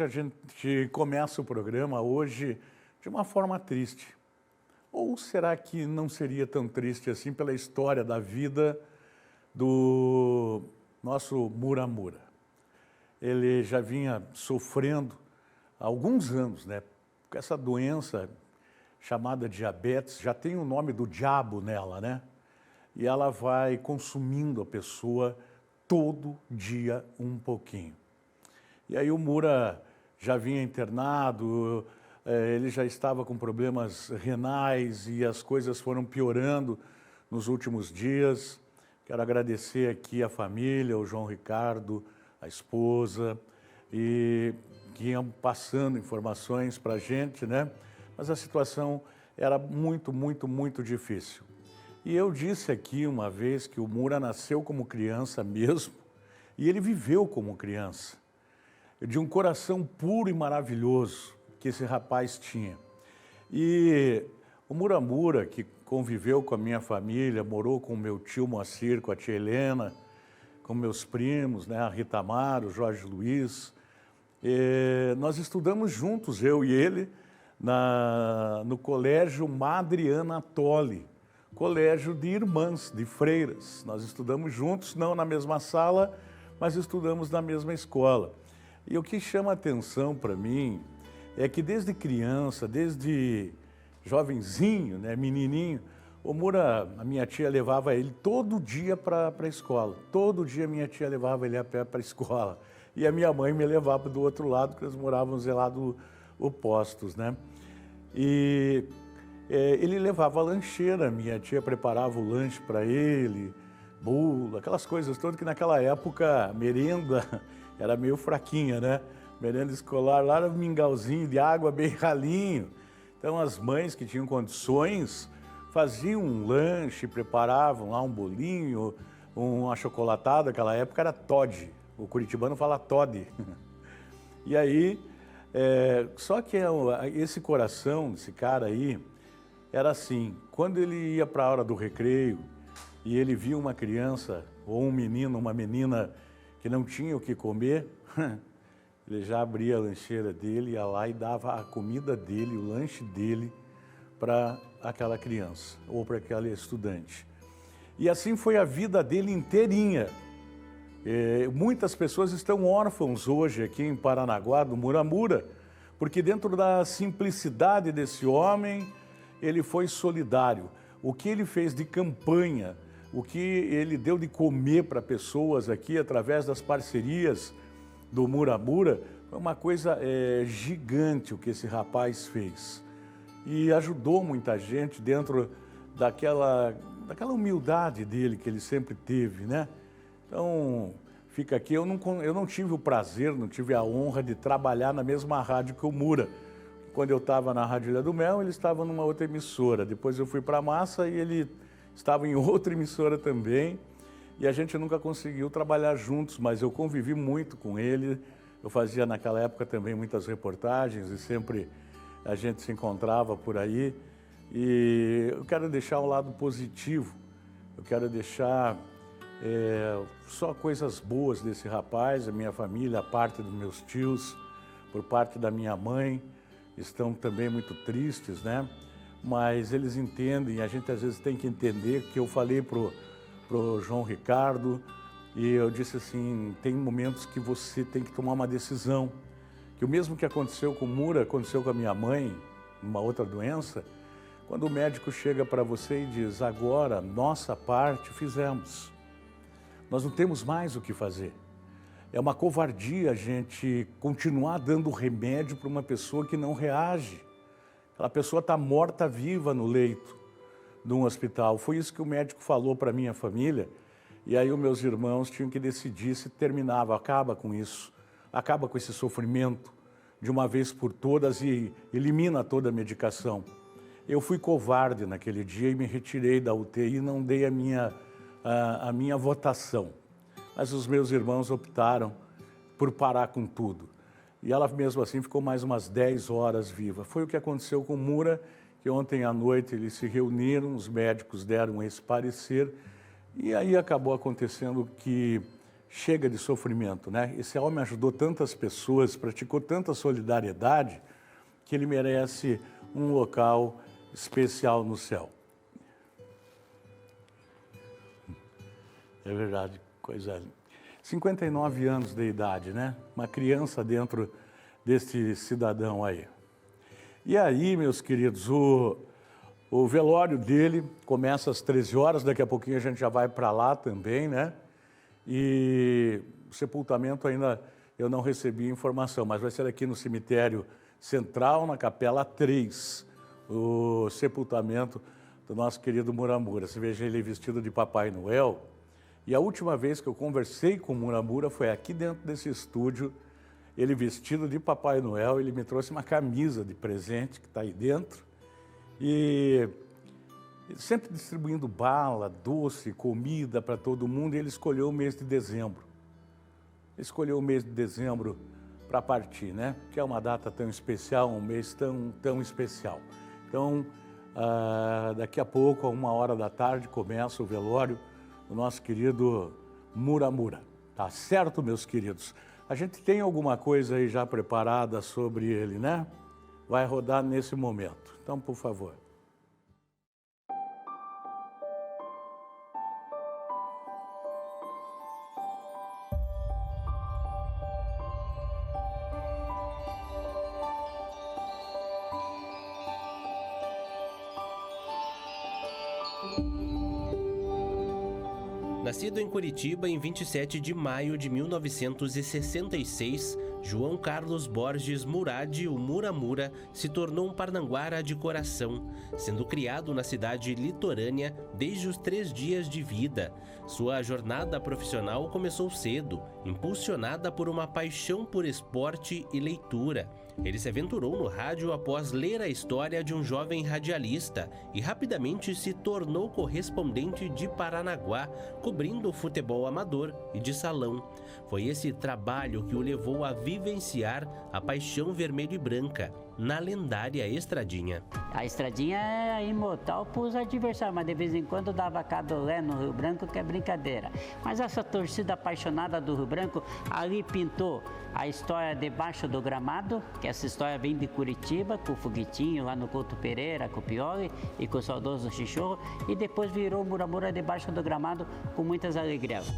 A gente começa o programa hoje de uma forma triste. Ou será que não seria tão triste assim pela história da vida do nosso Muramura? Ele já vinha sofrendo há alguns anos, né? Com essa doença chamada diabetes, já tem o nome do diabo nela, né? E ela vai consumindo a pessoa todo dia um pouquinho. E aí o Mura já vinha internado, ele já estava com problemas renais e as coisas foram piorando nos últimos dias. Quero agradecer aqui a família, o João Ricardo, a esposa, e que iam passando informações para a gente, né? Mas a situação era muito difícil. E eu disse aqui uma vez que o Mura nasceu como criança mesmo, e ele viveu como criança, de um coração puro e maravilhoso que esse rapaz tinha. E o Muramura, que conviveu com a minha família, morou com o meu tio Moacir, com a tia Helena, com meus primos, né, a Rita Amaro, o Jorge Luiz. Nós estudamos juntos, eu e ele, no colégio Madre Ana Tolli, colégio de irmãs, de freiras. Nós estudamos juntos, não na mesma sala, mas estudamos na mesma escola. E o que chama atenção para mim é que desde criança, desde jovenzinho, né, menininho, o Mura, a minha tia levava ele todo dia para a escola. Todo dia minha tia levava ele a pé para a escola. E a minha mãe me levava do outro lado, porque eles moravam lá opostos, né? E ele levava a lancheira, minha tia preparava o lanche para ele, bolo, aquelas coisas todas que naquela época a merenda era meio fraquinha, né? Merenda escolar lá era um mingauzinho de água bem ralinho. Então as mães que tinham condições faziam um lanche, preparavam lá um bolinho, uma chocolatada, naquela época era Toddy, o curitibano fala Toddy. E aí, só que esse coração desse cara aí era assim, quando ele ia para a hora do recreio e ele via uma criança ou um menino, uma menina que não tinha o que comer, ele já abria a lancheira dele, ia lá e dava a comida dele, o lanche dele para aquela criança ou para aquele estudante. E assim foi a vida dele inteirinha. Muitas pessoas estão órfãos hoje aqui em Paranaguá, do Muramura, porque dentro da simplicidade desse homem, ele foi solidário. O que ele fez de campanha, o que ele deu de comer para pessoas aqui através das parcerias do Muramura, foi uma coisa gigante o que esse rapaz fez. E ajudou muita gente dentro daquela humildade dele que ele sempre teve, né? Então, fica aqui, eu não tive o prazer, não tive a honra de trabalhar na mesma rádio que o Mura. Quando eu estava na Rádio Ilha do Mel, ele estava numa outra emissora. Depois eu fui para a Massa e ele estava em outra emissora também. E a gente nunca conseguiu trabalhar juntos, mas eu convivi muito com ele. Eu fazia naquela época também muitas reportagens e sempre a gente se encontrava por aí. E eu quero deixar um lado positivo. Eu quero deixar só coisas boas desse rapaz, a minha família, a parte dos meus tios, por parte da minha mãe, estão também muito tristes, né? Mas eles entendem, a gente às vezes tem que entender que eu falei pro João Ricardo e eu disse assim, tem momentos que você tem que tomar uma decisão, que o mesmo que aconteceu com o Mura, aconteceu com a minha mãe, uma outra doença, quando o médico chega para você e diz, agora, nossa parte fizemos. Nós não temos mais o que fazer. É uma covardia a gente continuar dando remédio para uma pessoa que não reage. Aquela pessoa está morta-viva no leito de um hospital. Foi isso que o médico falou para a minha família. E aí os meus irmãos tinham que decidir se terminava. Acaba com isso. Acaba com esse sofrimento de uma vez por todas e elimina toda a medicação. Eu fui covarde naquele dia e me retirei da UTI e não dei a minha votação. Mas os meus irmãos optaram por parar com tudo. E ela mesmo assim ficou mais umas 10 horas viva. Foi o que aconteceu com o Mura, que ontem à noite eles se reuniram, os médicos deram esse parecer, e aí acabou acontecendo que chega de sofrimento, né? Esse homem ajudou tantas pessoas, praticou tanta solidariedade, que ele merece um local especial no céu. É verdade, coisa linda. 59 anos de idade, né? Uma criança dentro desse cidadão aí. E aí, meus queridos, o velório dele começa às 13 horas, daqui a pouquinho a gente já vai para lá também, né? E o sepultamento ainda eu não recebi informação, mas vai ser aqui no cemitério central, na capela 3, o sepultamento do nosso querido Muramura. Você veja ele vestido de Papai Noel. E a última vez que eu conversei com o Muramura foi aqui dentro desse estúdio, ele vestido de Papai Noel, ele me trouxe uma camisa de presente que está aí dentro. E sempre distribuindo bala, doce, comida para todo mundo, e ele escolheu o mês de dezembro. Ele escolheu o mês de dezembro para partir, né? Que é uma data tão especial, um mês tão especial. Então, daqui a pouco, a 1h da tarde, começa o velório do nosso querido Muramura. Tá certo, meus queridos? A gente tem alguma coisa aí já preparada sobre ele, né? Vai rodar nesse momento. Então, por favor. Nascido em Curitiba em 27 de maio de 1966, João Carlos Borges Murad, o Muramura, se tornou um parnanguara de coração, sendo criado na cidade litorânea desde os 3 dias de vida. Sua jornada profissional começou cedo, impulsionada por uma paixão por esporte e leitura. Ele se aventurou no rádio após ler a história de um jovem radialista e rapidamente se tornou correspondente de Paranaguá, cobrindo o futebol amador e de salão. Foi esse trabalho que o levou a vivenciar a paixão vermelha e branca na lendária Estradinha. A Estradinha é imortal para os adversários, mas de vez em quando dava cadolé no Rio Branco, que é brincadeira. Mas essa torcida apaixonada do Rio Branco ali pintou a história debaixo do gramado, que essa história vem de Curitiba, com o Foguetinho lá no Couto Pereira, com o Pioli e com o saudoso Chichorro, e depois virou Muramura debaixo do gramado com muitas alegrias.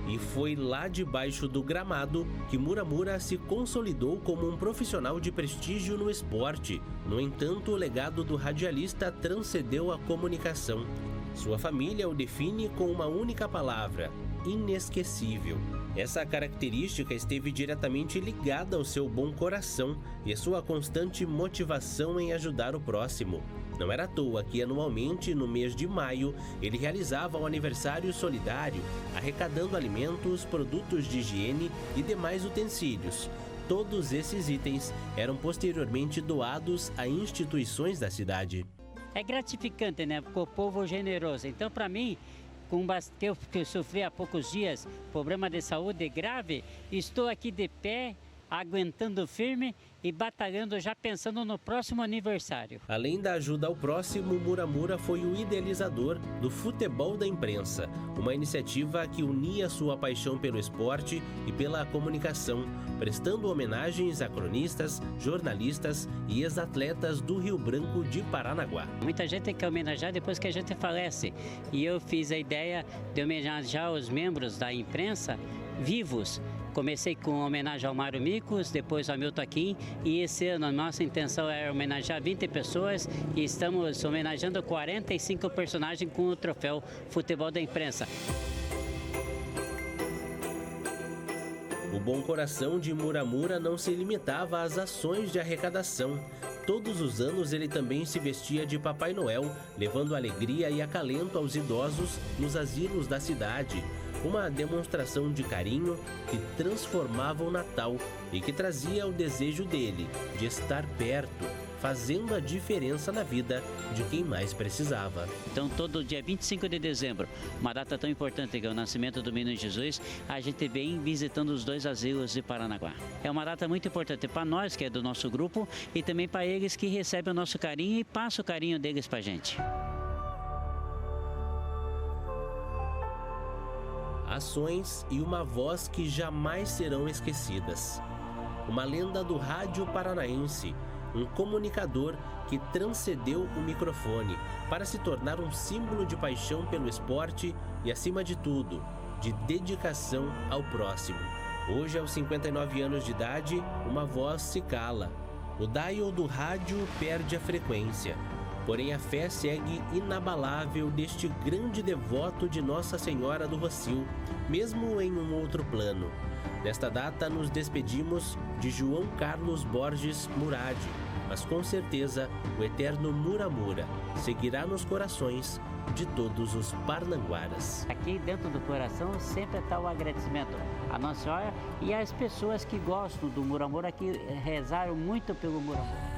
E foi lá debaixo do gramado que Muramura se consolidou como um profissional de prestígio no esporte. No entanto, o legado do radialista transcendeu a comunicação. Sua família o define com uma única palavra: inesquecível. Essa característica esteve diretamente ligada ao seu bom coração e à sua constante motivação em ajudar o próximo. Não era à toa que, anualmente, no mês de maio, ele realizava um aniversário solidário, arrecadando alimentos, produtos de higiene e demais utensílios. Todos esses itens eram posteriormente doados a instituições da cidade. É gratificante, né? Porque o povo é generoso. Então, para mim, que eu sofri há poucos dias problema de saúde grave, estou aqui de pé, aguentando firme e batalhando, já pensando no próximo aniversário. Além da ajuda ao próximo, Muramura foi o idealizador do Futebol da Imprensa, uma iniciativa que unia sua paixão pelo esporte e pela comunicação, prestando homenagens a cronistas, jornalistas e ex-atletas do Rio Branco de Paranaguá. Muita gente tem que homenagear depois que a gente falece, e eu fiz a ideia de homenagear os membros da imprensa vivos. Comecei com homenagem ao Mário Micos, depois ao Milton Aquim, e esse ano a nossa intenção é homenagear 20 pessoas e estamos homenageando 45 personagens com o troféu Futebol da Imprensa. O bom coração de Muramura não se limitava às ações de arrecadação. Todos os anos ele também se vestia de Papai Noel, levando alegria e acalento aos idosos nos asilos da cidade. Uma demonstração de carinho que transformava o Natal e que trazia o desejo dele de estar perto, fazendo a diferença na vida de quem mais precisava. Então, todo dia 25 de dezembro, uma data tão importante que é o nascimento do Menino Jesus, a gente vem visitando os 2 asilos de Paranaguá. É uma data muito importante para nós, que é do nosso grupo, e também para eles que recebem o nosso carinho e passam o carinho deles para a gente. Ações e uma voz que jamais serão esquecidas. Uma lenda do rádio paranaense, um comunicador que transcendeu o microfone para se tornar um símbolo de paixão pelo esporte e, acima de tudo, de dedicação ao próximo. Hoje, aos 59 anos de idade, uma voz se cala. O dial do rádio perde a frequência. Porém, a fé segue inabalável deste grande devoto de Nossa Senhora do Rossio, mesmo em um outro plano. Nesta data, nos despedimos de João Carlos Borges Murad, mas com certeza o eterno Muramura seguirá nos corações de todos os parnanguaras. Aqui dentro do coração sempre está o agradecimento à Nossa Senhora e às pessoas que gostam do Muramura, que rezaram muito pelo Muramura.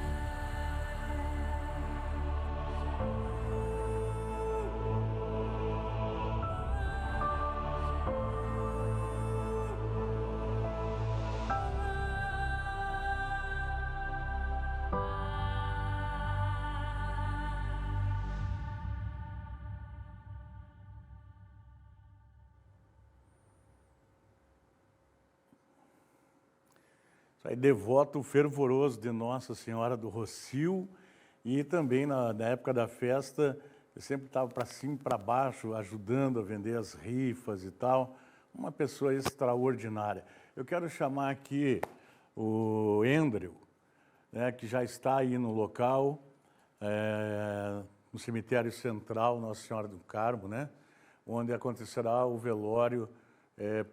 Aí, devoto fervoroso de Nossa Senhora do Rossio, e também na época da festa, eu sempre estava para cima e para baixo, ajudando a vender as rifas e tal. Uma pessoa extraordinária. Eu quero chamar aqui o Andrew, né, que já está aí no local, no cemitério central Nossa Senhora do Carmo, né, onde acontecerá o velório,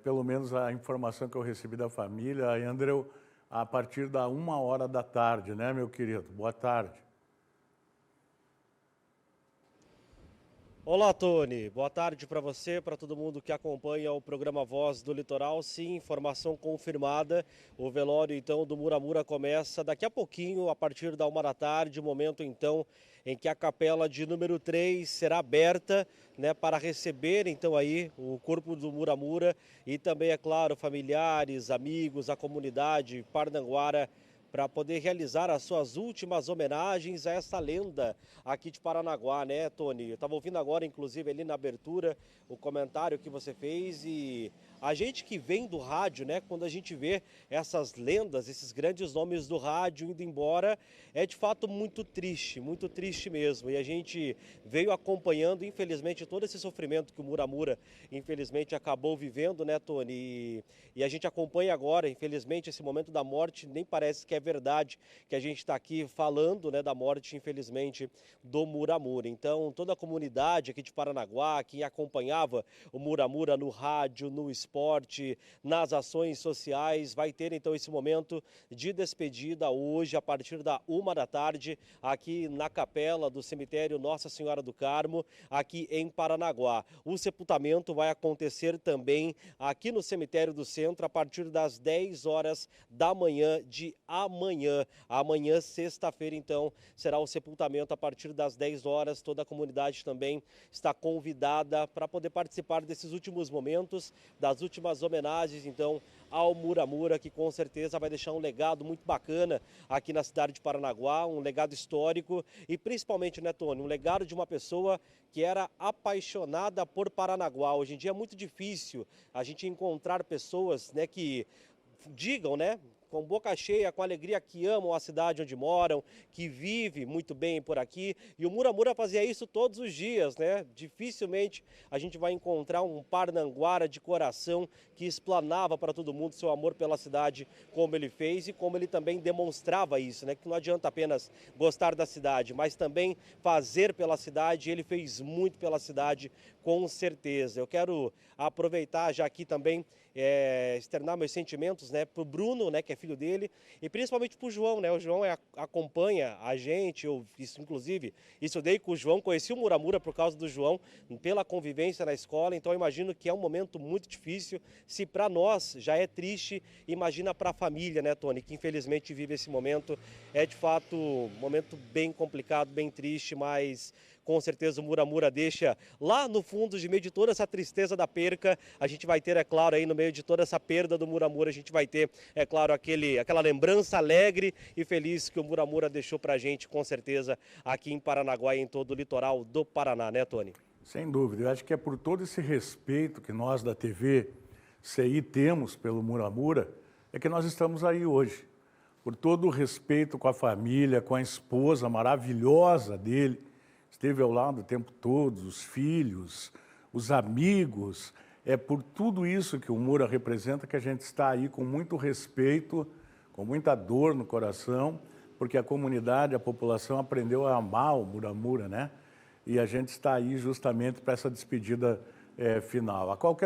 pelo menos a informação que eu recebi da família, Andrew, a partir da 1h da tarde, né, meu querido? Boa tarde. Olá, Tony. Boa tarde para você, para todo mundo que acompanha o programa Voz do Litoral. Sim, informação confirmada. O velório, então, do Muramura começa daqui a pouquinho, a partir da 1h da tarde, momento, então, em que a capela de número 3 será aberta, né, para receber, então, aí o corpo do Muramura e também, é claro, familiares, amigos, a comunidade parnanguara, para poder realizar as suas últimas homenagens a essa lenda aqui de Paranaguá, né, Tony? Eu estava ouvindo agora, inclusive, ali na abertura, o comentário que você fez, e a gente que vem do rádio, né, quando a gente vê essas lendas, esses grandes nomes do rádio indo embora, é de fato muito triste mesmo. E a gente veio acompanhando, infelizmente, todo esse sofrimento que o Muramura, infelizmente, acabou vivendo, né, Tony? E a gente acompanha agora, infelizmente, esse momento da morte, nem parece que é verdade que a gente está aqui falando, né, da morte, infelizmente, do Muramura. Então, toda a comunidade aqui de Paranaguá, que acompanhava o Muramura no rádio, no esporte, nas ações sociais, vai ter então esse momento de despedida hoje, a partir da 1h da tarde, aqui na capela do cemitério Nossa Senhora do Carmo, aqui em Paranaguá. O sepultamento vai acontecer também aqui no cemitério do centro, a partir das 10 horas da manhã de amanhã. Amanhã, sexta-feira, então, será o sepultamento a partir das 10 horas. Toda a comunidade também está convidada para poder participar desses últimos momentos, das últimas homenagens, então, ao Muramura, que com certeza vai deixar um legado muito bacana aqui na cidade de Paranaguá, um legado histórico e principalmente, né, Tony, um legado de uma pessoa que era apaixonada por Paranaguá. Hoje em dia é muito difícil a gente encontrar pessoas, né, que digam, né, com boca cheia, com alegria, que amam a cidade onde moram, que vive muito bem por aqui. E o Muramura fazia isso todos os dias, né? Dificilmente a gente vai encontrar um parnanguara de coração que explanava para todo mundo seu amor pela cidade, como ele fez e como ele também demonstrava isso, né? Que não adianta apenas gostar da cidade, mas também fazer pela cidade. Ele fez muito pela cidade, com certeza. Eu quero aproveitar já aqui também, externar meus sentimentos, né, para o Bruno, né, que é filho dele, e principalmente para o João, né? O João acompanha a gente, inclusive, estudei com o João, conheci o Muramura por causa do João, pela convivência na escola, então eu imagino que é um momento muito difícil. Se para nós já é triste, imagina para a família, né, Tony, que infelizmente vive esse momento. É de fato um momento bem complicado, bem triste, mas com certeza o Muramura deixa lá no fundo, de meio de toda essa tristeza da perca, a gente vai ter, é claro, aí no meio de toda essa perda do Muramura, a gente vai ter, é claro, aquela lembrança alegre e feliz que o Muramura deixou pra gente, com certeza, aqui em Paranaguá e em todo o litoral do Paraná, né, Tony? Sem dúvida, eu acho que é por todo esse respeito que nós da TV CI temos pelo Muramura, é que nós estamos aí hoje. Por todo o respeito com a família, com a esposa maravilhosa dele, esteve ao lado o tempo todo, os filhos, os amigos. É por tudo isso que o Mura representa que a gente está aí com muito respeito, com muita dor no coração, porque a comunidade, a população aprendeu a amar o Muramura, né? E a gente está aí justamente para essa despedida final. A qualquer